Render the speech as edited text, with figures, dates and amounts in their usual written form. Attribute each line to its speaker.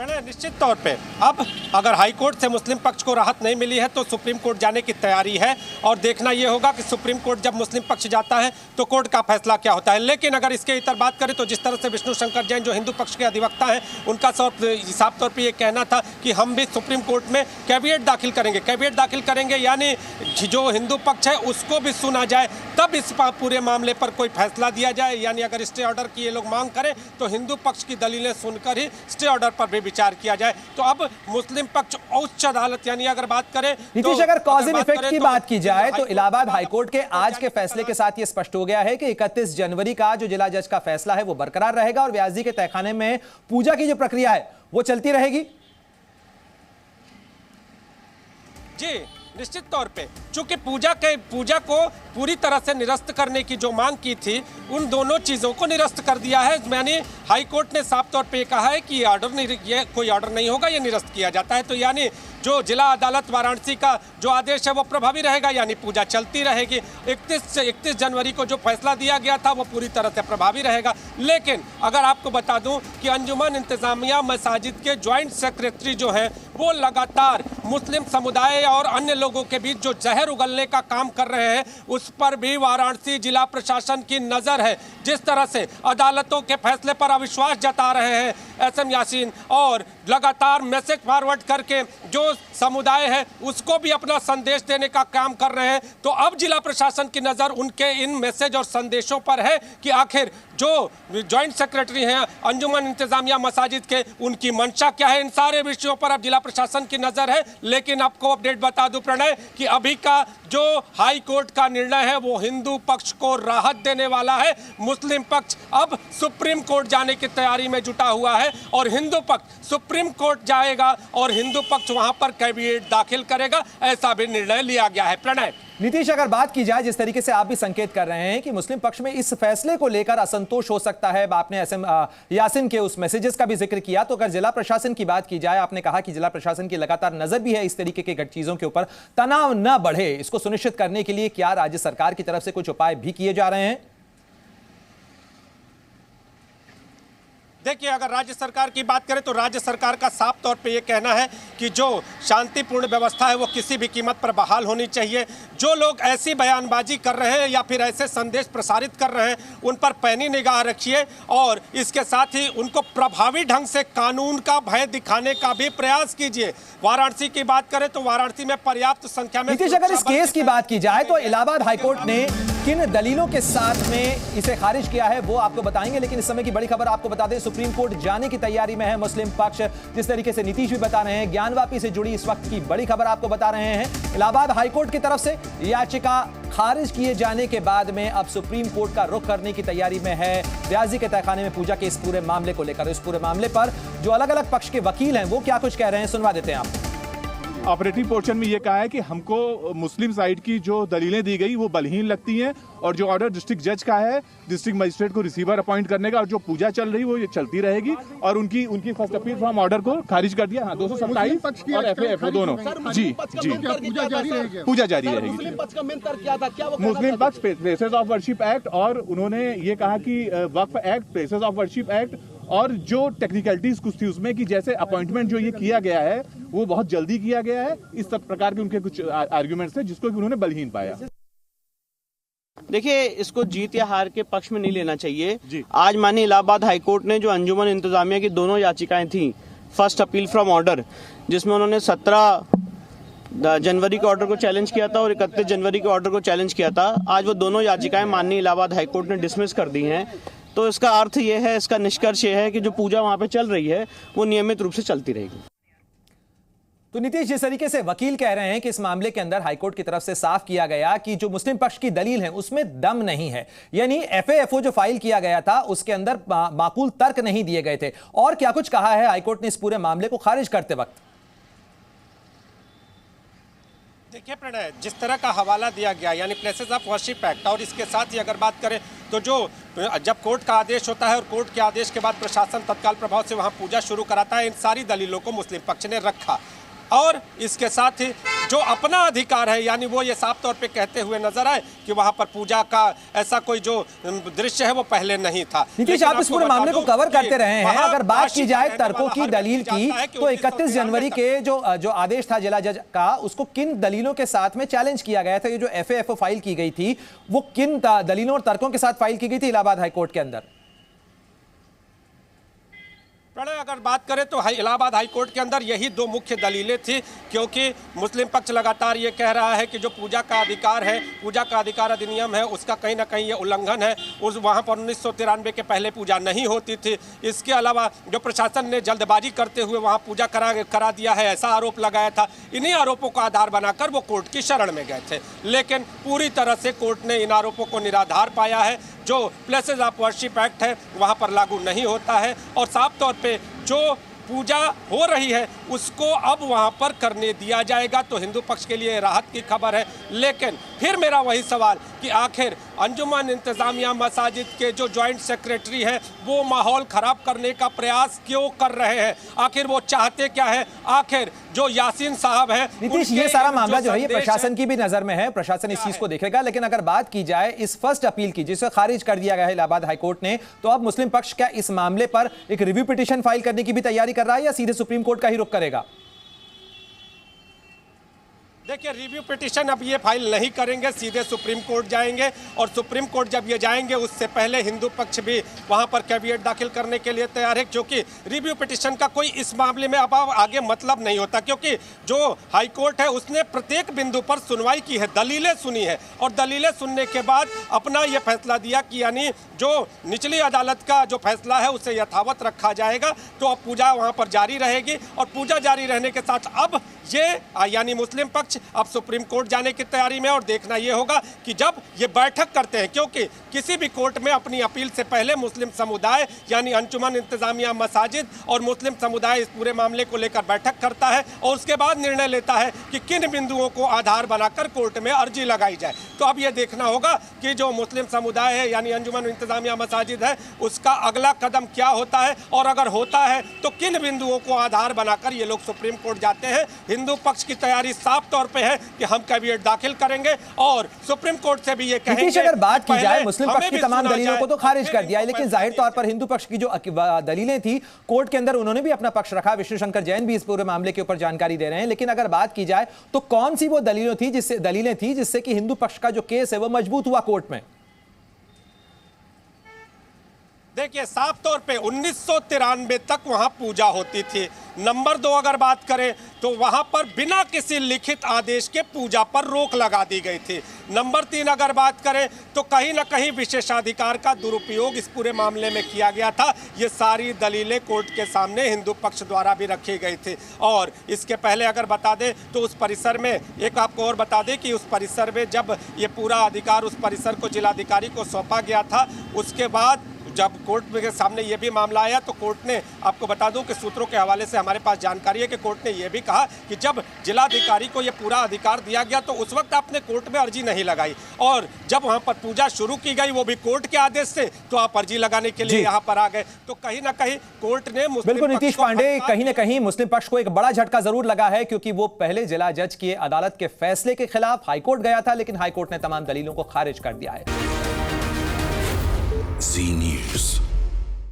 Speaker 1: निश्चित तौर पे अब अगर हाई कोर्ट से मुस्लिम पक्ष को राहत नहीं मिली है तो सुप्रीम कोर्ट जाने की तैयारी है और देखना यह होगा कि सुप्रीम कोर्ट जब मुस्लिम पक्ष जाता है तो कोर्ट का फैसला क्या होता है। लेकिन अगर इसके इतर बात करें तो जिस तरह से विष्णु शंकर जैन जो हिंदू पक्ष के अधिवक्ता हैं उनका साफ तौर पर यह कहना था कि हम भी सुप्रीम कोर्ट में कैविएट दाखिल करेंगे, यानी जो हिंदू पक्ष है उसको भी सुना जाए तब इस पूरे मामले पर कोई फैसला दिया जाए। यानी अगर स्टे ऑर्डर की ये लोग मांग करें तो हिंदू पक्ष की दलीलें सुनकर ही स्टे ऑर्डर पर भी विचार किया जाए। तो अब मुस्लिम पक्ष उच्च अदालत यानी अगर बात करें
Speaker 2: नीतीश, अगर कॉज एंड इफेक्ट की बात की जाए तो इलाहाबाद हाईकोर्ट के आज के फैसले के साथ यह स्पष्ट हो गया है कि 31 जनवरी का जो जिला जज का फैसला है वो बरकरार रहेगा और व्यास जी के तहखाने में पूजा की जो प्रक्रिया है वो चलती रहेगी।
Speaker 1: जी निश्चित तौर पे, चूंकि पूजा को पूरी तरह से निरस्त करने की जो मांग की थी उन दोनों चीज़ों को निरस्त कर दिया है। यानी हाई कोर्ट ने साफ तौर पे कहा है कि ये कोई ऑर्डर नहीं होगा, ये निरस्त किया जाता है। तो यानी जो जिला अदालत वाराणसी का जो आदेश है वो प्रभावी रहेगा, यानी पूजा चलती रहेगी। 31 जनवरी को जो फैसला दिया गया था वो पूरी तरह से प्रभावी रहेगा। लेकिन अगर आपको बता दूं कि अंजुमन इंतजामिया मसाजिद के ज्वाइंट सेक्रेटरी जो हैं वो लगातार मुस्लिम समुदाय और अन्य लोगों के बीच जो जहर उगलने का काम कर रहे हैं उस पर भी वाराणसी जिला प्रशासन की नज़र है। जिस तरह से अदालतों के फैसले पर अविश्वास जता रहे हैं एसएम यासीन और लगातार मैसेज फॉरवर्ड करके जो समुदाय है उसको भी अपना संदेश देने का काम कर रहे हैं, तो अब जिला प्रशासन की नज़र उनके इन मैसेज और संदेशों पर है कि आखिर जो जॉइंट सेक्रेटरी हैं अंजुमन इंतजामिया मसाजिद के उनकी मंशा क्या है। इन सारे विषयों पर अब जिला प्रशासन की नज़र है। लेकिन आपको अपडेट बता दूं प्रणय कि अभी का जो हाई कोर्ट का निर्णय है वो हिंदू पक्ष को राहत देने वाला है। मुस्लिम पक्ष अब सुप्रीम कोर्ट जाने की तैयारी में जुटा हुआ है और हिंदू पक्ष सुप्रीम कोर्ट जाएगा और हिंदू पक्ष वहां पर कैविएट दाखिल करेगा, ऐसा भी निर्णय लिया गया है। प्रणय।
Speaker 2: नीतीश, अगर बात की जाए जिस तरीके से आप भी संकेत कर रहे हैं कि मुस्लिम पक्ष में इस फैसले को लेकर असंतोष हो सकता है, आपने एसएम यासीन के उस मैसेजेस का भी जिक्र किया, तो अगर जिला प्रशासन की बात की जाए, आपने कहा कि जिला प्रशासन की लगातार नजर भी है इस तरीके की चीजों के ऊपर, तनाव न बढ़े इसको सुनिश्चित करने के लिए क्या राज्य सरकार की तरफ से कुछ उपाय भी किए जा रहे हैं?
Speaker 1: देखिए, अगर राज्य सरकार की बात करें तो राज्य सरकार का साफ तौर पे ये कहना है कि जो शांतिपूर्ण व्यवस्था है वो किसी भी कीमत पर बहाल होनी चाहिए। जो लोग ऐसी बयानबाजी कर रहे हैं या फिर ऐसे संदेश प्रसारित कर रहे हैं उन पर पैनी निगाह रखिए और इसके साथ ही उनको प्रभावी ढंग से कानून का भय दिखाने का भी प्रयास कीजिए। वाराणसी की बात करें तो वाराणसी में पर्याप्त संख्या में
Speaker 2: नीतीश, अगर इस केस की बात की जाए तो इलाहाबाद हाईकोर्ट ने किन दलीलों के साथ में इसे खारिज किया है वो आपको बताएंगे, लेकिन इस समय की बड़ी खबर आपको बता दें, सुप्रीम कोर्ट जाने की तैयारी में है मुस्लिम पक्ष। जिस तरीके से नीतीश भी बता रहे हैं, ज्ञानवापी से जुड़ी इस वक्त की बड़ी खबर आपको बता रहे हैं। इलाहाबाद हाईकोर्ट की तरफ से याचिका खारिज किए जाने के बाद में अब सुप्रीम कोर्ट का रुख करने की तैयारी में है व्यास जी के तहखाने में पूजा के इस पूरे मामले को लेकर। इस पूरे मामले पर जो अलग अलग पक्ष के वकील हैं वो क्या कुछ कह रहे हैं, सुनवा देते हैं आप।
Speaker 3: ऑपरेटिव पोर्शन में ये कहा है कि हमको मुस्लिम साइड की जो दलीलें दी गई वो बलहीन लगती हैं और जो ऑर्डर डिस्ट्रिक्ट जज का है डिस्ट्रिक्ट मजिस्ट्रेट को रिसीवर अपॉइंट करने का और जो पूजा चल रही वो ये चलती रहेगी और उनकी फर्स्ट अपील फ्रॉम ऑर्डर को खारिज कर दिया। हाँ, 227 और एफएएफ दोनों। जी पूजा जारी रहेगी। मुस्लिम पक्ष प्लेसेस ऑफ वर्शिप एक्ट और उन्होंने ये कहा कि वक्फ act, places of worship act और जो टेक्निकलिटीज कुछ थी उसमें कि जैसे अपॉइंटमेंट जो ये किया गया है वो बहुत जल्दी किया गया है, इस सब प्रकार के उनके कुछ आर्ग्यूमेंट्स थे जिसको कि उन्होंने बलहीन पाया।
Speaker 4: देखिए, इसको जीत या हार के पक्ष में नहीं लेना चाहिए। आज माननीय इलाहाबाद हाईकोर्ट ने जो अंजुमन इंतजामिया की दोनों याचिकाएं थी, फर्स्ट अपील फ्रॉम ऑर्डर जिसमें उन्होंने 17 जनवरी के ऑर्डर को चैलेंज किया था और 31 जनवरी के ऑर्डर को चैलेंज किया था, आज वो दोनों याचिकाएं माननीय इलाहाबाद हाईकोर्ट ने डिसमिस कर दी हैं। तो इसका अर्थ ये है, इसका निष्कर्ष ये है कि जो पूजा वहां पे चल रही है वो नियमित रूप से चलती रहेगी।
Speaker 2: तो नीतीश, जिस तरीके से वकील कह रहे हैं कि इस मामले के अंदर हाईकोर्ट की तरफ से साफ किया गया कि जो मुस्लिम पक्ष की दलील है उसमें दम नहीं है, यानी एफएएफओ जो फाइल किया गया था उसके अंदर माकूल तर्क नहीं दिए गए थे, और क्या कुछ कहा है हाईकोर्ट ने इस पूरे मामले को खारिज करते वक्त?
Speaker 1: देखिए प्रणय, जिस तरह का हवाला दिया गया यानी प्लेसेस ऑफ वर्शिप एक्ट और इसके साथ ही अगर बात करें तो जो जब कोर्ट का आदेश होता है और कोर्ट के आदेश के बाद प्रशासन तत्काल प्रभाव से वहां पूजा शुरू कराता है, इन सारी दलीलों को मुस्लिम पक्ष ने रखा। और इसके साथ ही जो अपना अधिकार है, यानी वो ये साफ तौर पे कहते हुए नजर आए कि वहां पर पूजा का ऐसा कोई जो दृश्य है वो पहले नहीं था।
Speaker 2: नीतीश, आप इस पूरे मामले को कवर करते रहे हैं। अगर बात की जाए तर्कों की, दलील की, तो 31 जनवरी के जो आदेश था जिला जज का, उसको किन दलीलों के साथ में चैलेंज किया गया था? ये जो एफएएफओ फाइल की गई थी वो किन दलीलों और तर्कों के साथ फाइल की गई थी इलाहाबाद हाईकोर्ट के अंदर?
Speaker 1: प्रणय, अगर बात करें तो इलाहाबाद हाईकोर्ट के अंदर यही दो मुख्य दलीलें थी, क्योंकि मुस्लिम पक्ष लगातार ये कह रहा है कि जो पूजा का अधिकार है, पूजा का अधिकार अधिनियम है, उसका कहीं ना कहीं ये उल्लंघन है। उस वहाँ पर 1993 के पहले पूजा नहीं होती थी। इसके अलावा जो प्रशासन ने जल्दबाजी करते हुए वहाँ पूजा करा दिया है, ऐसा आरोप लगाया था। इन्हीं आरोपों का आधार बनाकर वो कोर्ट की शरण में गए थे, लेकिन पूरी तरह से कोर्ट ने इन आरोपों को निराधार पाया है। जो प्लेसेस ऑफ वर्शिप एक्ट है वहाँ पर लागू नहीं होता है, और साफ तौर पे जो पूजा हो रही है उसको अब वहाँ पर करने दिया जाएगा, तो हिंदू पक्ष के लिए राहत की खबर है। लेकिन फिर मेरा वही सवाल कि आखिर अंजुमन इंतजामिया मसाजिद के जो जॉइंट सेक्रेटरी है वो माहौल खराब करने का प्रयास क्यों कर रहे हैं? आखिर वो चाहते क्या है? आखिर जो यासीन साहब है,
Speaker 2: नीतीश, ये सारा मामला जो है ये प्रशासन की भी नजर में है, प्रशासन इस चीज को देखेगा। लेकिन अगर बात की जाए इस फर्स्ट अपील की, जिसे खारिज कर दिया गया है इलाहाबाद हाईकोर्ट ने, तो अब मुस्लिम पक्ष क्या इस मामले पर एक रिव्यू पिटीशन फाइल करने की भी तैयारी कर रहा है या सीधे सुप्रीम कोर्ट का ही रुख करेगा?
Speaker 1: देखिए, रिव्यू पिटीशन अब ये फाइल नहीं करेंगे, सीधे सुप्रीम कोर्ट जाएंगे, और सुप्रीम कोर्ट जब ये जाएंगे उससे पहले हिंदू पक्ष भी वहां पर कैविएट दाखिल करने के लिए तैयार है, क्योंकि रिव्यू पिटीशन का कोई इस मामले में अब आगे मतलब नहीं होता, क्योंकि जो हाई कोर्ट है उसने प्रत्येक बिंदु पर सुनवाई की है, दलीलें सुनी है, और दलीलें सुनने के बाद अपना ये फैसला दिया कि यानी जो निचली अदालत का जो फैसला है उसे यथावत रखा जाएगा। तो अब पूजा वहां पर जारी रहेगी, और पूजा जारी रहने के साथ अब ये यानी मुस्लिम पक्ष अब सुप्रीम कोर्ट जाने की तैयारी में, और देखना ये होगा कि जब ये बैठक करते हैं, क्योंकि किसी भी कोर्ट में अपनी अपील से पहले मुस्लिम समुदाय यानी अंजुमन इंतजामिया मसाजिद और मुस्लिम समुदाय इस पूरे मामले को लेकर बैठक करता है, और उसके बाद निर्णय लेता है कि किन बिंदुओं को आधार बनाकर कोर्ट में अर्जी लगाई जाए। तो अब ये देखना होगा कि जो मुस्लिम समुदाय है यानी अंजुमन इंतजामिया मसाजिद है उसका अगला कदम क्या होता है, और अगर होता है तो किन बिंदुओं को आधार बनाकर ये लोग सुप्रीम कोर्ट जाते हैं। हिंदू पक्ष की तैयारी साफ तौर पे है कि हम कैविएट दाखिल करेंगे, और सुप्रीम कोर्ट से भी ये कहेंगे।
Speaker 2: अगर बात की जाए मुस्लिम पक्ष की तमाम दलीलों को तो खारिज कर दिया है, लेकिन जाहिर तौर पर हिंदू पक्ष की जो दलीलें थी कोर्ट के अंदर उन्होंने भी अपना पक्ष रखा। विष्णु शंकर जैन भी इस पूरे मामले के ऊपर जानकारी दे रहे हैं। लेकिन अगर बात की जाए तो कौन सी वो दलीलें थी जिससे कि हिंदू पक्ष का जो केस है वो मजबूत हुआ कोर्ट में?
Speaker 1: देखिए, साफ तौर पे 1993 तक वहां पूजा होती थी। नंबर 2 अगर बात करें तो वहां पर बिना किसी लिखित आदेश के पूजा पर रोक लगा दी गई थी। नंबर 3 अगर बात करें तो कहीं ना कहीं विशेषाधिकार का दुरुपयोग इस पूरे मामले में किया गया था। ये सारी दलीलें कोर्ट के सामने हिंदू पक्ष द्वारा भी रखी गई थी। और इसके पहले अगर बता दें तो उस परिसर में एक आपको और बता दें कि उस परिसर में जब ये पूरा अधिकार उस परिसर को जिलाधिकारी को सौंपा गया था, उसके बाद जब कोर्ट के सामने ये भी मामला आया तो कोर्ट ने, आपको बता दूं कि सूत्रों के हवाले से हमारे पास जानकारी है कि कोर्ट ने ये भी कहा कि जब जिलाधिकारी को ये पूरा अधिकार दिया गया तो उस वक्त आपने कोर्ट में अर्जी नहीं लगाई, और जब वहां पर पूजा शुरू की गई वो भी कोर्ट के आदेश से, तो आप अर्जी लगाने के लिए यहाँ पर आ गए। तो कहीं ना कहीं कोर्ट ने
Speaker 2: बिल्कुल नीतीश पांडे, कहीं ना कहीं मुस्लिम पक्ष को एक बड़ा झटका जरूर लगा है, क्योंकि वो पहले जिला जज की अदालत के फैसले के खिलाफ हाईकोर्ट गया था, लेकिन हाईकोर्ट ने तमाम दलीलों को खारिज कर दिया है।
Speaker 5: Z News।